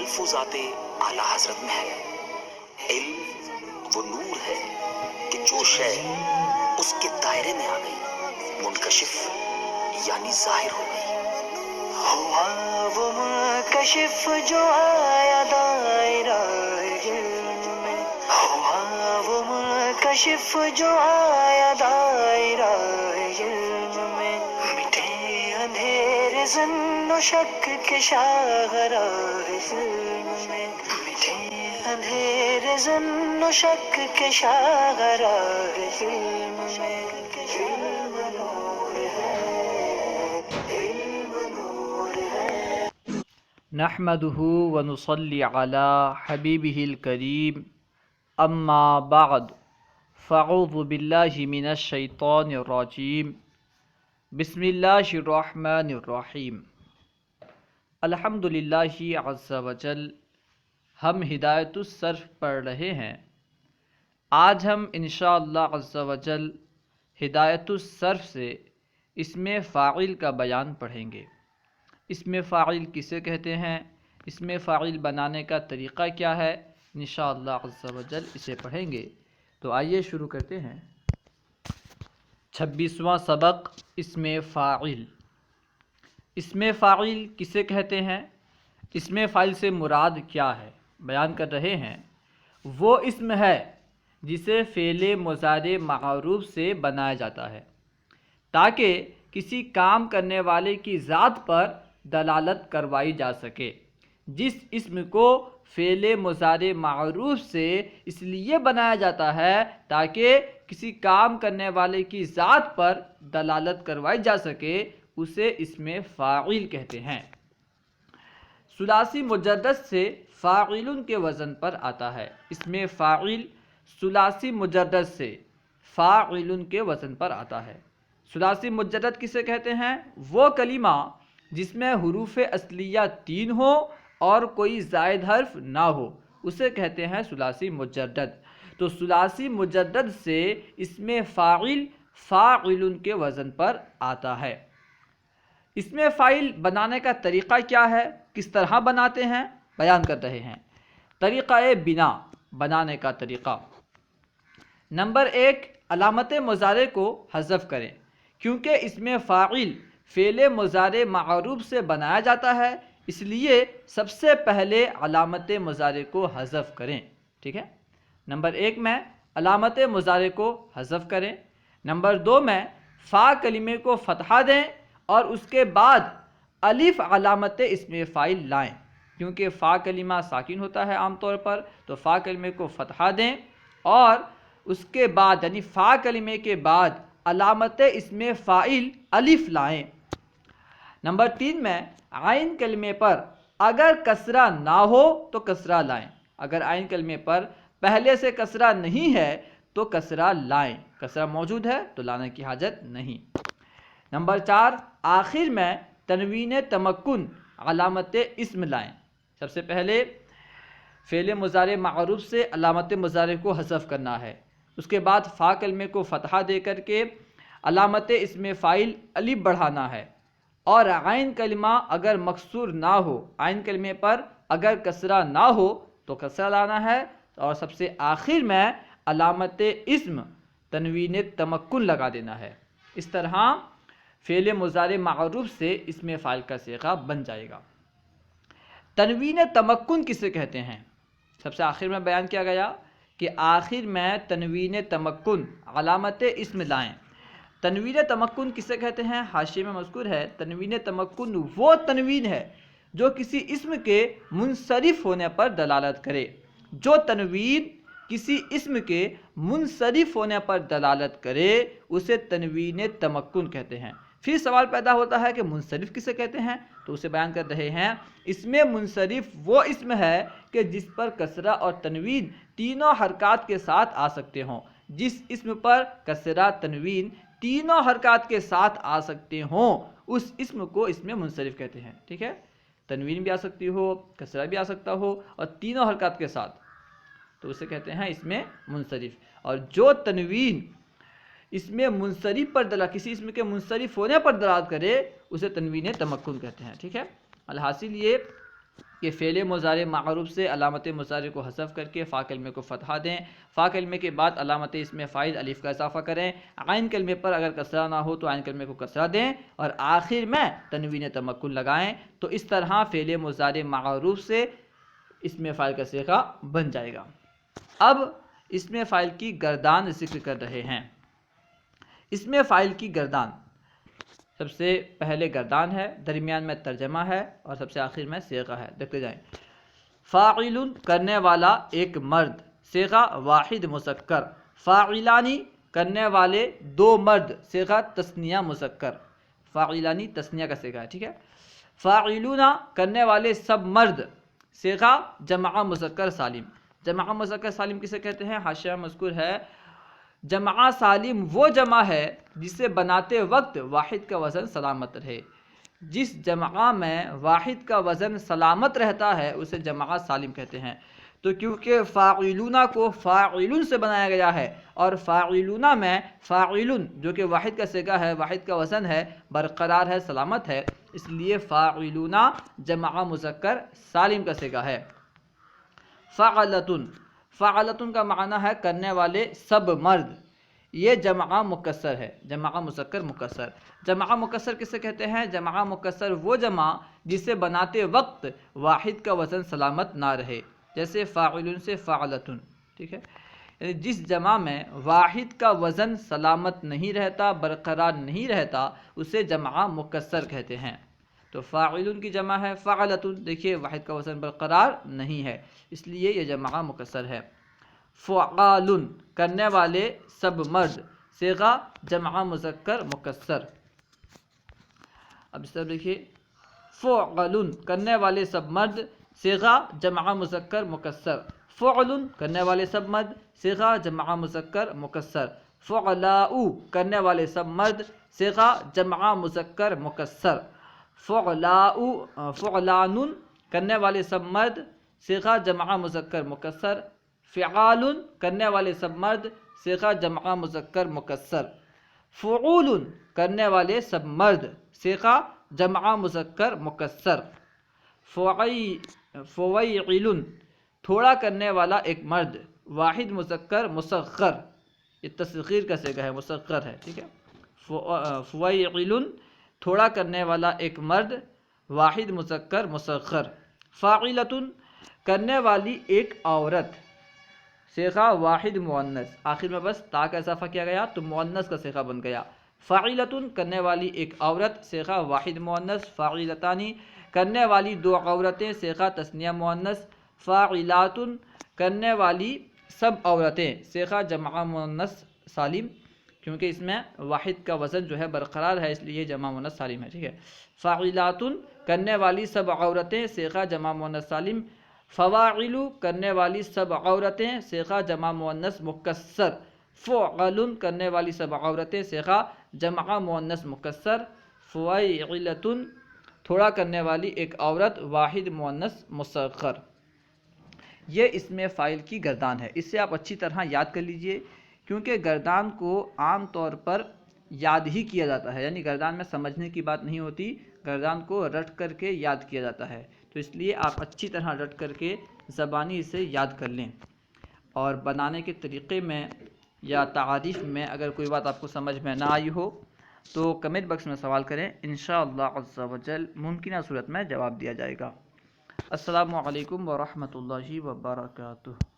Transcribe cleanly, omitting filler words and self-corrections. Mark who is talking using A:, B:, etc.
A: ملفوظات اعلیٰ حضرت میں ہے۔ علم وہ نور ہے کہ جو شے اس کے دائرے میں آ گئی منکشف یعنی ظاہر ہو گئی۔ ہوا وہ منکشف جو آیا دائرہ علم میں، ہوا وہ منکشف جو آیا دائرہ علم میں، مٹے اندھیرے ظن و شک کے شاہراہ علم میں، مٹے اندھیرے ظن و شک کے شاہراہ علم میں۔ علم نور ہے، علم نور ہے۔
B: نحمده ونصلي على حبيبه الكريم اما بعد فاعوذ بالله من الشيطان الرجيم بسم الله الرحمن الرحيم۔ الحمد للہ عز وجل۔ ہم ہدایت الصرف پڑھ رہے ہیں۔ آج ہم انشاءاللہ عز وجل ہدایت الصرف سے اسم فاعل کا بیان پڑھیں گے۔ اسم فاعل کسے کہتے ہیں، اسم فاعل بنانے کا طریقہ کیا ہے، انشاءاللہ عز وجل اسے پڑھیں گے۔ تو آئیے شروع کرتے ہیں۔ 26واں سبق اسم فاعل۔ اسم فاعل کسے کہتے ہیں، اسم فاعل سے مراد کیا ہے بیان کر رہے ہیں۔ وہ اسم ہے جسے فعل مضارع معروف سے بنایا جاتا ہے تاکہ کسی کام کرنے والے کی ذات پر دلالت کروائی جا سکے۔ جس اسم کو فعل مضارع معروف سے اس لیے بنایا جاتا ہے تاکہ کسی کام کرنے والے کی ذات پر دلالت کروائی جا سکے، اسے اسم فاعل کہتے ہیں۔ ثلاثی مجرد سے فاعل کے وزن پر آتا ہے۔ اسم فاعل ثلاثی مجرد سے فاعل کے وزن پر آتا ہے۔ ثلاثی مجرد کسے کہتے ہیں، وہ کلمہ جس میں حروف اصلیہ 3 ہو اور کوئی زائد حرف نہ ہو، اسے کہتے ہیں ثلاثی مجرد۔ تو ثلاثی مجرد سے اسم فاعل فاعل کے وزن پر آتا ہے۔ اسم فاعل بنانے کا طریقہ کیا ہے، کس طرح بناتے ہیں بیان کر رہے ہیں۔ طریقہ بنا بنانے کا طریقہ۔ نمبر 1، علامت مضارع کو حذف کریں۔ کیونکہ اسم فاعل فعل مضارع معروف سے بنایا جاتا ہے، اس لیے سب سے پہلے علامت مضارع کو حذف کریں۔ ٹھیک ہے، نمبر 1 میں علامت مضارع کو حذف کریں۔ نمبر 2 میں فا کلمے کو فتحہ دیں اور اس کے بعد الف علامت اسم فاعل لائیں۔ کیونکہ فا کلمہ ساکن ہوتا ہے عام طور پر، تو فا کلمے کو فتحہ دیں اور اس کے بعد یعنی فا کلمے کے بعد علامت اسم فاعل الف لائیں۔ نمبر 3 میں عین کلمے پر اگر کسرہ نہ ہو تو کسرہ لائیں۔ اگر عین کلمے پر پہلے سے کسرہ نہیں ہے تو کسرہ لائیں، کسرہ موجود ہے تو لانے کی حاجت نہیں۔ نمبر 4، آخر میں تنوین تمکن علامت اسم لائیں۔ سب سے پہلے فعل مضارع معروف سے علامت مضارع کو حذف کرنا ہے، اس کے بعد فا کلمے کو فتحہ دے کر کے علامت اسم فاعل الف بڑھانا ہے، اور عین کلمہ اگر مکسور نہ ہو، عین کلمے پر اگر کسرہ نہ ہو تو کسرہ لانا ہے، اور سب سے آخر میں علامت اسم تنوین تمکن لگا دینا ہے۔ اس طرح فعل مضارع معروف سے اسم فاعل کا صیغہ بن جائے گا۔ تنوین تمکن کسے کہتے ہیں، سب سے آخر میں بیان کیا گیا کہ آخر میں تنوین تمکن علامت اسم لائیں۔ تنوین تمکن کسے کہتے ہیں، حاشیے میں مذکور ہے تنوین تمکن وہ تنوین ہے جو کسی اسم کے منصرف ہونے پر دلالت کرے۔ جو تنوین کسی اسم کے منصرف ہونے پر دلالت کرے اسے تنوین تمکن کہتے ہیں۔ پھر سوال پیدا ہوتا ہے کہ منصرف کسے کہتے ہیں، تو اسے بیان کر رہے ہیں۔ اسم منصرف وہ اسم ہے کہ جس پر کسرہ اور تنوین تینوں حرکات کے ساتھ آ سکتے ہوں۔ جس اسم پر کسرہ تنوین تینوں حرکات کے ساتھ آ سکتے ہوں اس اسم کو اسم منصرف کہتے ہیں۔ ٹھیک ہے، تنوین بھی آ سکتی ہو، کسرہ بھی آ سکتا ہو اور تینوں حرکات کے ساتھ، تو اسے کہتے ہیں اسم منصرف۔ اور جو تنوین اسم منصرف پر کسی اسم کے منصرف ہونے پر دلالت کرے اسے تنوین تمکن کہتے ہیں۔ ٹھیک ہے، الحاصل یہ کہ فعل مضارع معروف سے علامت مضارع کو حذف کر کے فا کلمے کو فتحہ دیں، فا کلمے کے بعد علامت اسم فاعل الف کا اضافہ کریں، عین کلمے پر اگر کسرہ نہ ہو تو عین کلمے کو کسرہ دیں اور آخر میں تنوین تمکن لگائیں، تو اس طرح فعل مضارع معروف سے اسم فاعل کا صیغہ بن جائے گا۔ اب اسم فاعل کی گردان ذکر کر رہے ہیں۔ اسم فاعل کی گردان، سب سے پہلے گردان ہے، درمیان میں ترجمہ ہے اور سب سے آخر میں صیغہ ہے۔ دیکھتے جائیں۔ فاعل کرنے والا ایک مرد، صیغہ واحد مذکر۔ فاعلانی کرنے والے دو مرد، صیغہ تثنیہ مذکر۔ فاعلانی تثنیہ کا صیغہ ہے، ٹھیک ہے۔ فاعلون کرنے والے سب مرد، صیغہ جمع مذکر سالم۔ جمع مذکر سالم کسے کہتے ہیں؟ حاشیہ مذکور ہے، جمع سالم وہ جمع ہے جسے بناتے وقت واحد کا وزن سلامت رہے۔ جس جمع میں واحد کا وزن سلامت رہتا ہے اسے جمع سالم کہتے ہیں۔ تو کیونکہ فاعلون کو فاعلون سے بنایا گیا ہے اور فاعلون میں فاعلون جو کہ واحد کا صیغہ ہے، واحد کا وزن ہے، برقرار ہے، سلامت ہے، اس لیے فاعلون جمع مذکر سالم کا صیغہ ہے۔ فعلتن، فعلتن کا معنی ہے کرنے والے سب مرد، یہ جمع مکسر ہے، جمع مذکر مکسر۔ جمع مکسر کسے کہتے ہیں؟ جمع مکسر وہ جمع جسے بناتے وقت واحد کا وزن سلامت نہ رہے، جیسے فاعلن سے فعلتن، ٹھیک ہے، یعنی جس جمع میں واحد کا وزن سلامت نہیں رہتا، برقرار نہیں رہتا، اسے جمع مکسر کہتے ہیں۔ تو فاعلن کی جمع ہے فعلتن، دیکھیے واحد کا وزن برقرار نہیں ہے، اس لیے یہ جمع مکسر ہے۔ فعال کرنے والے سب مرد، صیغہ جمع مذکر مکسر۔ اب اس طرف دیکھیے، فعل کرنے والے سب مرد، صیغہ جمع مذکر مکسر۔ فعل کرنے والے سب مرد، صیغہ جمع مذکر مکسر۔ فعلاء کرنے والے سب مرد، صیغہ جمع مذکر مکسر۔ فعلان کرنے والے سب مرد، صیغہ جمع مذکر مکسر۔ فعال کرنے والے سب مرد، صیغہ جمع مذکر مکسر۔ فعول کرنے والے سب مرد، صیغہ جمع مذکر مکسر۔ فویعل تھوڑا کرنے والا ایک مرد، واحد مذکر مصغر، یہ تصغیر کا صیغہ ہے، مصغر ہے، ٹھیک ہے۔ فویعل تھوڑا کرنے والا ایک مرد، واحد مذکر مصغر۔ فاعلۃ کرنے والی ایک عورت، صیغہ واحد مؤنث، آخر میں بس تا کا اضافہ کیا گیا تو مؤنث کا صیغہ بن گیا۔ فاعلۃ کرنے والی ایک عورت، صیغہ واحد مؤنث۔ فاعلتانی کرنے والی دو عورتیں، صیغہ تثنیہ مؤنث۔ فاعلات کرنے والی سب عورتیں، صیغہ جمع مؤنث سالم، کیونکہ اس میں واحد کا وزن جو ہے برقرار ہے، اس لیے جمع مؤنث سالم ہے، ٹھیک ہے۔ فاعلات کرنے والی سب عورتیں، صیغہ جمع مؤنث سالم۔ فواعل کرنے والی سب عورتیں، صیغہ جمع مؤنث مکسر۔ فعل کرنے والی سب عورتیں، صیغہ جمع مؤنث مکسر۔ فویعلۃ تھوڑا کرنے والی ایک عورت، واحد مؤنث مصغر۔ یہ اسم فاعل کی گردان ہے، اس سے آپ اچھی طرح یاد کر لیجئے، کیونکہ گردان کو عام طور پر یاد ہی کیا جاتا ہے، یعنی گردان میں سمجھنے کی بات نہیں ہوتی، گردان کو رٹ کر کے یاد کیا جاتا ہے، تو اس لیے آپ اچھی طرح رٹ کر کے زبانی اسے یاد کر لیں۔ اور بنانے کے طریقے میں یا تعاریف میں اگر کوئی بات آپ کو سمجھ میں نہ آئی ہو تو کمنٹ باکس میں سوال کریں، انشاءاللہ عز و جل ممکنہ صورت میں جواب دیا جائے گا۔ السلام علیکم ورحمۃ اللہ وبرکاتہ۔